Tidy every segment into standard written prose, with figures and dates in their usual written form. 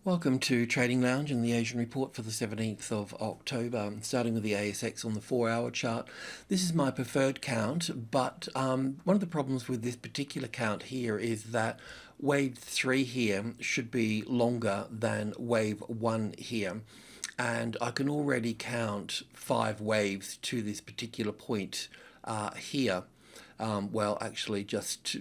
Welcome to Trading Lounge and the Asian Report for the 17th of October. Starting with the ASX on the 4-hour chart. This is my preferred count, but one of the problems with this particular count here is that wave 3 here should be longer than wave 1 here. And I can already count 5 waves to this particular point here. Well, actually just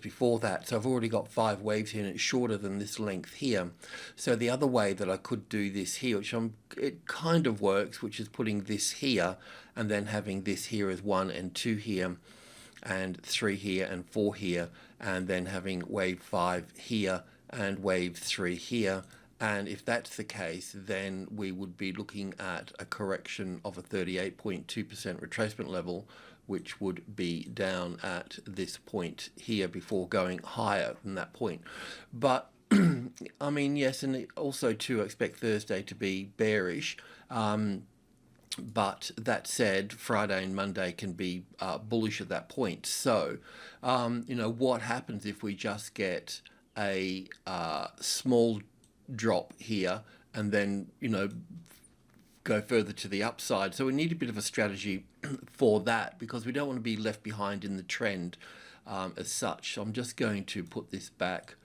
before that, so I've already got 5 waves here and it's shorter than this length here. So the other way that I could do this here, which it kind of works, which is putting this here and then having this here as 1 and 2 here and 3 here and 4 here, and then having wave 5 here and wave 3 here. And if that's the case, then we would be looking at a correction of a 38.2% retracement level, which would be down at this point here before going higher than that point. But I mean, yes, and also too, I expect Thursday to be bearish. But that said, Friday and Monday can be bullish at that point. So, what happens if we just get a small drop here and then, go further to the upside? So we need a bit of a strategy for that, because we don't want to be left behind in the trend as such. So I'm just going to put this back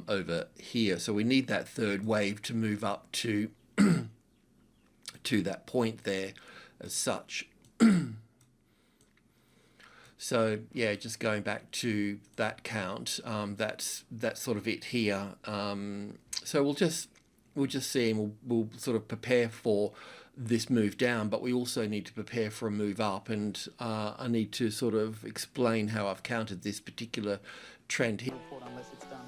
over here. So we need that third wave to move up to to that point there as such. So yeah, just going back to that count, that's sort of it here. So we'll just see, and we'll sort of prepare for this move down, but we also need to prepare for a move up, and I need to sort of explain how I've counted this particular trend here. Unless it's done.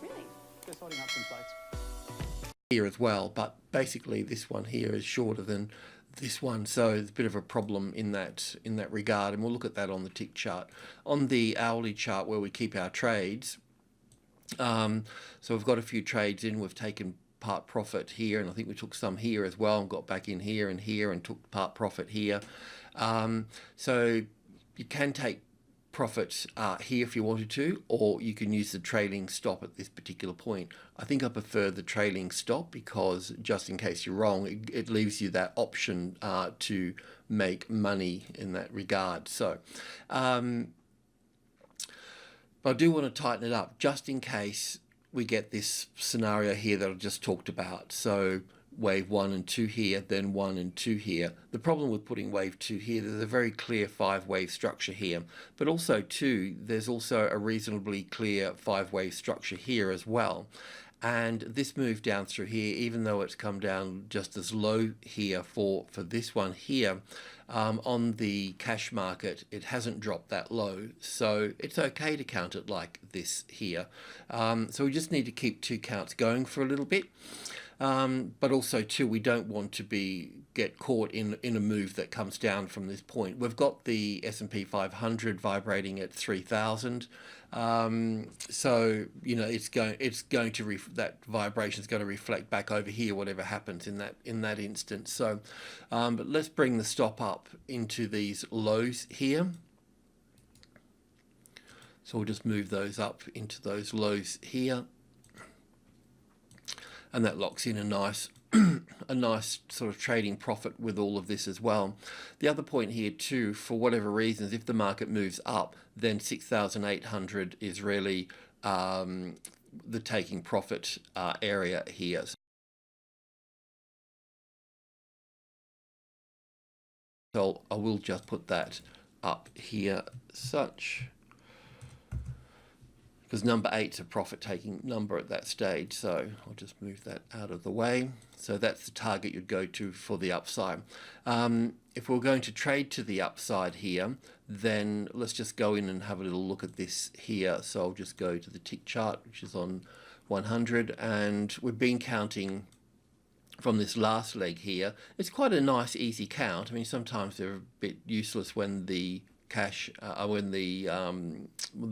Really? Just holding up some flags. Here as well, but basically this one here is shorter than this one, so there's a bit of a problem in that regard, and we'll look at that on the tick chart. On the hourly chart where we keep our trades, so we've got a few trades in, we've taken part profit here, and I think we took some here as well and got back in here and took part profit here. So you can take profit here if you wanted to, or you can use the trailing stop at this particular point. I think I prefer the trailing stop, because just in case you're wrong, it leaves you that option to make money in that regard. So but I do want to tighten it up just in case we get this scenario here that I just talked about. So wave 1 and 2 here, then 1 and 2 here. The problem with putting wave 2 here, there's a very clear 5-wave structure here, but also too, there's also a reasonably clear 5-wave structure here as well. And this move down through here, even though it's come down just as low here for this one here, on the cash market, it hasn't dropped that low. So it's okay to count it like this here. So we just need to keep 2 counts going for a little bit. But also too, we don't want to get caught in a move that comes down from this point. We've got the S&P 500 vibrating at 3,000. So it's going to that vibration is going to reflect back over here, whatever happens in that instance. So but let's bring the stop up into these lows here. So we'll just move those up into those lows here, and that locks in a nice a nice sort of trading profit with all of this as well. The other point here too, for whatever reasons, if the market moves up, then 6,800 is really the taking profit area here. So I will just put that up here such, because number 8's a profit-taking number at that stage, so I'll just move that out of the way. So that's the target you'd go to for the upside. If we're going to trade to the upside here, then let's just go in and have a little look at this here. So I'll just go to the tick chart, which is on 100, and we've been counting from this last leg here. It's quite a nice, easy count. I mean, sometimes they're a bit useless when the cash, when the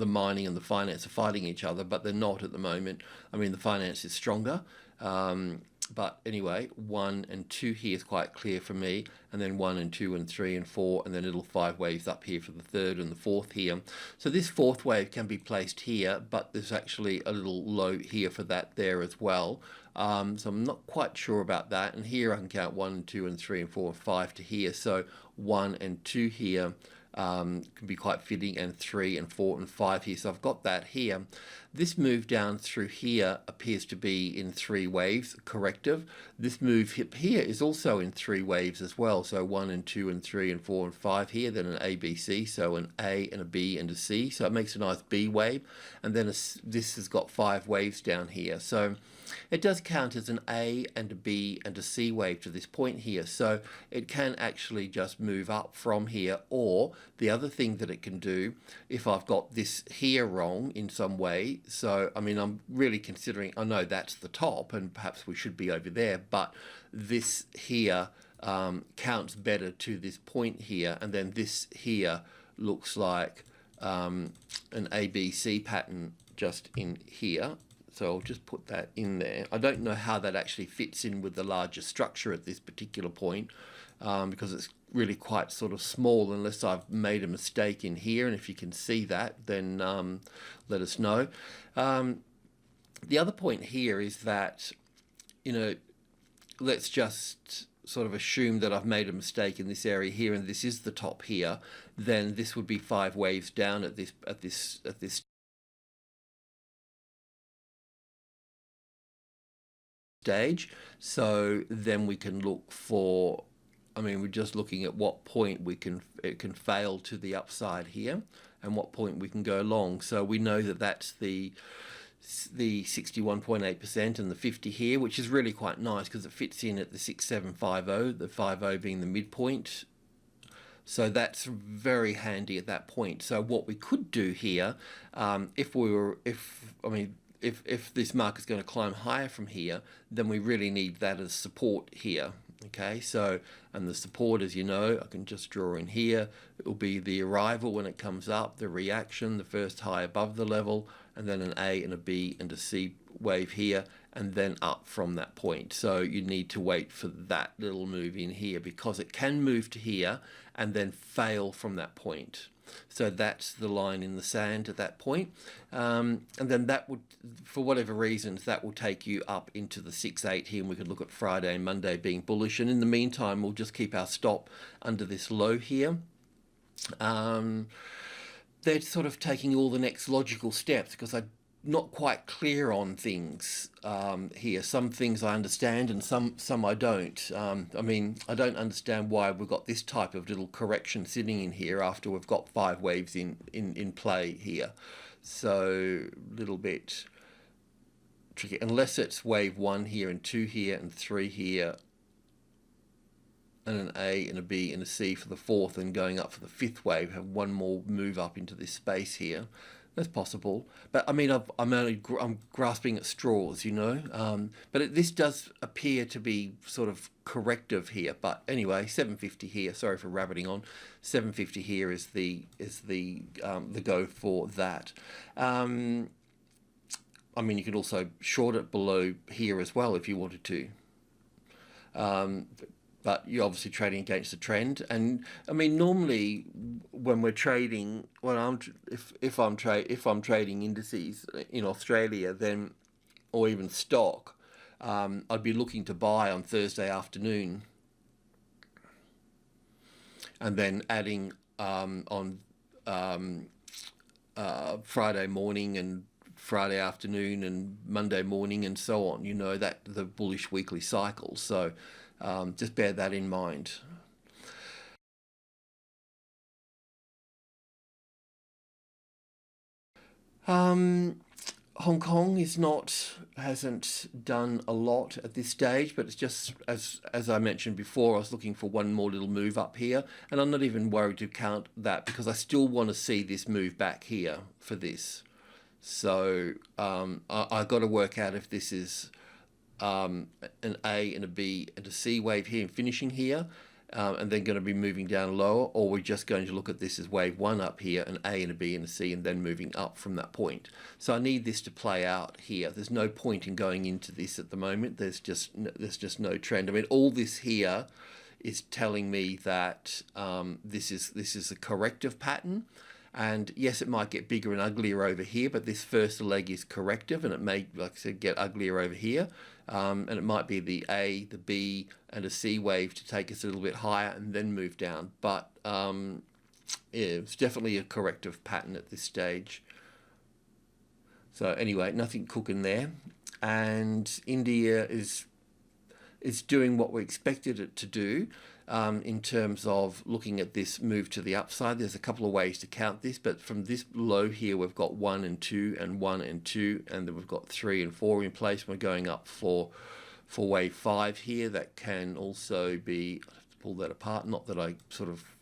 mining and the finance are fighting each other, but they're not at the moment. I mean, the finance is stronger, But anyway, 1 and 2 here is quite clear for me, and then 1 and 2 and 3 and 4, and then little 5 waves up here for the third and the fourth here. So this fourth wave can be placed here, but there's actually a little low here for that there as well. So I'm not quite sure about that. And here I can count 1 and 2 and 3 and 4 and 5 to here. So 1 and 2 here can be quite fitting, and 3 and 4 and 5 here. So I've got that here. This move down through here appears to be in 3 waves, corrective. This move here is also in 3 waves as well. So 1 and 2 and 3 and 4 and 5 here, then an A, B, C. So an A and a B and a C. So it makes a nice B wave. And then this has got 5 waves down here. So it does count as an A and a B and a C wave to this point here. So it can actually just move up from here, or the other thing that it can do, if I've got this here wrong in some way, so I mean I'm really considering, I know that's the top and perhaps we should be over there, but this here counts better to this point here, and then this here looks like an ABC pattern just in here. So I'll just put that in there. I don't know how that actually fits in with the larger structure at this particular point, because it's really quite sort of small, unless I've made a mistake in here. And if you can see that, then let us know. The other point here is that, you know, let's just sort of assume that I've made a mistake in this area here, and this is the top here. Then this would be 5 waves down at this stage. So then we can look for, I mean, we're just looking at what point it can fail to the upside here, and what point we can go long. So we know that that's the 61.8% and the 50 here, which is really quite nice because it fits in at the 6750, the 50 being the midpoint. So that's very handy at that point. So what we could do here, if this market's going to climb higher from here, then we really need that as support here. Okay, so, and the support, as you know, I can just draw in here. It will be the arrival when it comes up, the reaction, the first high above the level, and then an A and a B and a C wave here, and then up from that point. So you need to wait for that little move in here, because it can move to here and then fail from that point. So that's the line in the sand at that point. And then that would, for whatever reasons, that will take you up into the 6-8 here, and we could look at Friday and Monday being bullish. And in the meantime, we'll just keep our stop under this low here. They're sort of taking all the next logical steps, because I'm not quite clear on things here. Some things I understand and some I don't. I mean, I don't understand why we've got this type of little correction sitting in here after we've got 5 waves in play here. So a little bit tricky, unless it's wave 1 here and 2 here and 3 here, and an A and a B and a C for the 4th, and going up for the 5th wave, have one more move up into this space here. That's possible, but I mean, I'm grasping at straws, you know. But this does appear to be sort of corrective here. But anyway, 750 here. Sorry for rabbiting on. 750 here is the go for that. I mean, you could also short it below here as well if you wanted to. But you're obviously trading against the trend. And I mean, normally when we're trading, if I'm trading indices in Australia, then, or even stock, I'd be looking to buy on Thursday afternoon, and then adding on Friday morning and Friday afternoon and Monday morning and so on. You know, that the bullish weekly cycle. So just bear that in mind. Hong Kong hasn't done a lot at this stage, but it's just, as I mentioned before, I was looking for one more little move up here, and I'm not even worried to count that, because I still want to see this move back here for this. So I've got to work out if this is an A and a B and a C wave here and finishing here, and then going to be moving down lower, or we're just going to look at this as wave 1 up here, an A and a B and a C, and then moving up from that point. So I need this to play out here. There's no point in going into this at the moment. There's just no trend. I mean, all this here is telling me that this is a corrective pattern. And yes, it might get bigger and uglier over here, but this first leg is corrective, and it may, like I said, get uglier over here. And it might be the A, the B, and a C wave to take us a little bit higher and then move down. But yeah, it's definitely a corrective pattern at this stage. So anyway, nothing cooking there. And India is doing what we expected it to do. In terms of looking at this move to the upside. There's a couple of ways to count this, but from this low here, we've got 1 and 2 and 1 and 2, and then we've got 3 and 4 in place. We're going up for wave 5 here. That can also be, I have to pull that apart, not that I sort of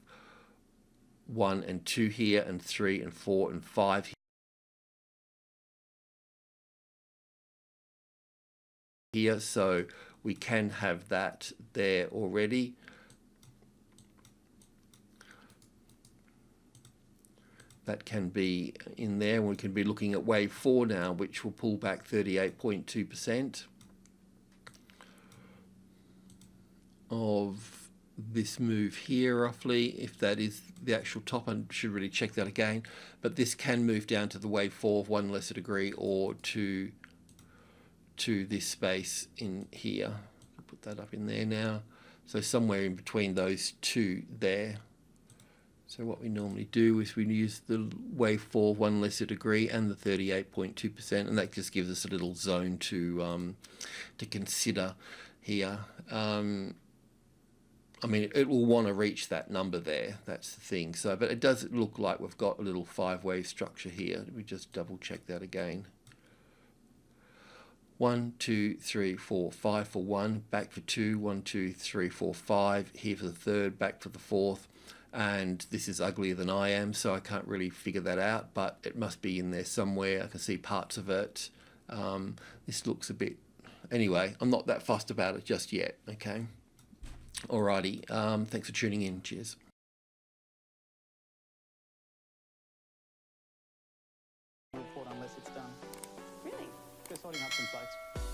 1 and 2 here, and 3 and 4 and 5 here. So we can have that there already. That can be in there. We can be looking at wave 4 now, which will pull back 38.2% of this move here, roughly. If that is the actual top, I should really check that again. But this can move down to the wave 4 of 1 lesser degree, or to this space in here. I'll put that up in there now. So somewhere in between those two there. So what we normally do is we use the wave 4, 1 lesser degree, and the 38.2%, and that just gives us a little zone to consider here. I mean, it will want to reach that number there. That's the thing. So, but it does look like we've got a little 5-wave structure here. Let me just double check that again. 1, 2, 3, 4, 5 for 1, back for 2, 1, 2, 3, 4, 5, here for the third, back for the fourth. And this is uglier than I am, so I can't really figure that out, but it must be in there somewhere. I can see parts of it. This looks a bit... Anyway, I'm not that fussed about it just yet, okay? Alrighty, thanks for tuning in. Cheers. Report unless it's done. Really? Just holding up some sites.